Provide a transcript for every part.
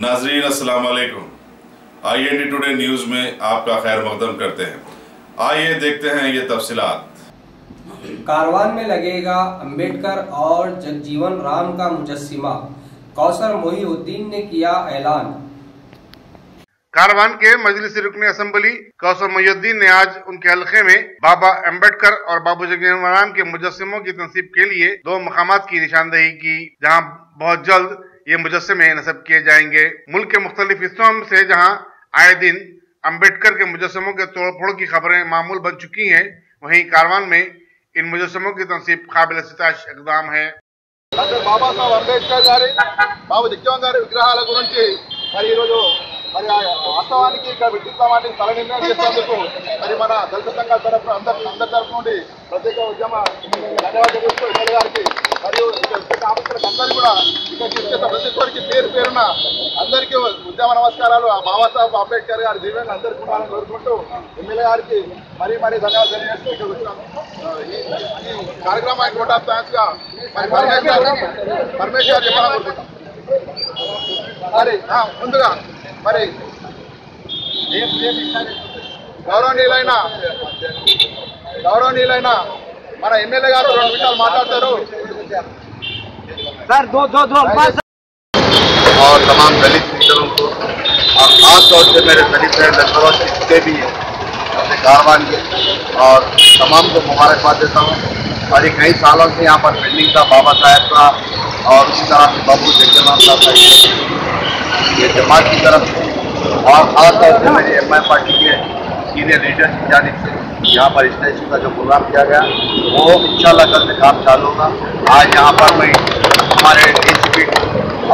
नाजरीन अस्सलाम वालेकुम। IND टुडे न्यूज़ में आपका खैर मकदम करते हैं। आइए देखते हैं ये तफसीलात। कारवान में लगेगा अंबेडकर और जगजीवन राम का मुजस्सिमा, कौसर मोहिउद्दीन ने किया ऐलान। कारवान के मजलिस रुकने असेंबली कौसर मोहिउद्दीन ने आज उनके हल्के में बाबा अंबेडकर और बाबू जगजीवन राम के मुजस्सिमों की तनसीब के लिए 2 मकामात की निशानदेही की, जहां बहुत जल्द ये मुजस्सिमे नस्ब किए जाएंगे। मुल्क के मुख्तलिफ हिस्सों से जहां आए दिन अंबेडकर के मुजस्सिमों के तोड़फोड़ की खबरें मामूल बन चुकी हैं, वहीं कारवान में इन मुजस्सिमों की तनसीब काबिल सिताश इक़दाम है। బాబా సాహెబ్ అంబేద్కర్ గారి బాబు జగజీవన్ గారి విగ్రహాల గురించి మరి ఈరోజు మరి వాస్తవానికి ఇక్కడ పెట్టిస్తామని స్థల నిర్ణయం చేసేందుకు మరి మన దళిత సంఘాల తరఫున అందరి తరఫు నుండి ప్రత్యేక ఉద్యమ ధన్యవాదాలు చెప్తూ ఎమ్మెల్యే గారికి మరియు ఆఫీసర్లకు అందరికీ కూడా ఇక్కడ చేసే ప్రతి ఒక్కరికి పేరు పేరున అందరికీ ఉద్యమ నమస్కారాలు. బాబాసాహెబ్ అంబేద్కర్ గారి దీవెనలు అందరికీ ఉండాలని కోరుకుంటూ ఎమ్మెల్యే గారికి మరీ ధన్యవాదాలు తెలియజేస్తూ ఇక్కడ వచ్చాము. ఈ కార్యక్రమానికి నోట్ ఆఫ్ థ్యాంక్స్ గా మరి పరమేశ్వర్ గారు చెప్పాలని కోరుకుంటాం. మరి ముందుగా మరి గౌరవనీయులైన మన ఎమ్మెల్యే గారు 2 నిమిషాలు మాట్లాడతారు. और तमाम दलित लीडरों को और खास तौर से मेरे दलित लड़कों जितने भी हैं अपने कारवान के और तमाम को मुबारकबाद देता हूँ। और ये कई सालों से यहाँ पर पेंडिंग था बाबा साहेब का और उसी तरह से बाबू जगजीवन साहब का ये जमात की तरफ से और खास तौर से मेरी MI पार्टी के सीनियर लीडर की जानिब से यहाँ पर स्टेशन का जो प्रोग्राम किया गया वो इंशाल्लाह कल से काम चालू होगा। आज यहाँ पर मैं हमारे DCP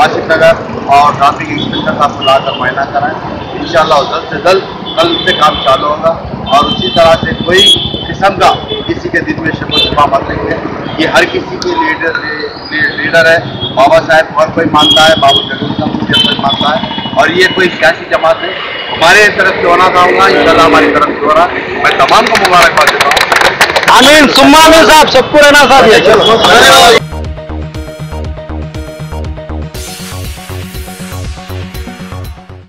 आसिफ नगर और ट्रैफिक इंस्पेक्टर साहब को लाकर मुआयना कराएं। इंशाल्लाह जल्द से जल्द कल से काम चालू होगा और उसी तरह से कोई किस्म का किसी के दिल में शक शुबा मत रखें। ये हर किसी की लीडर है। बाबा साहेब हर कोई मानता है, बाबू जगजीवन मुझे कोई मानता है और ये कोई सियासी जमात है। हमारे तरफ से होना चाहूँगा, इंशाल्लाह हमारी तरफ से हो रहा। मैं तमाम को मुबारकबाद देता हूँ। आमीन सुम्मा आमीन साहब, सबको रहना साहब।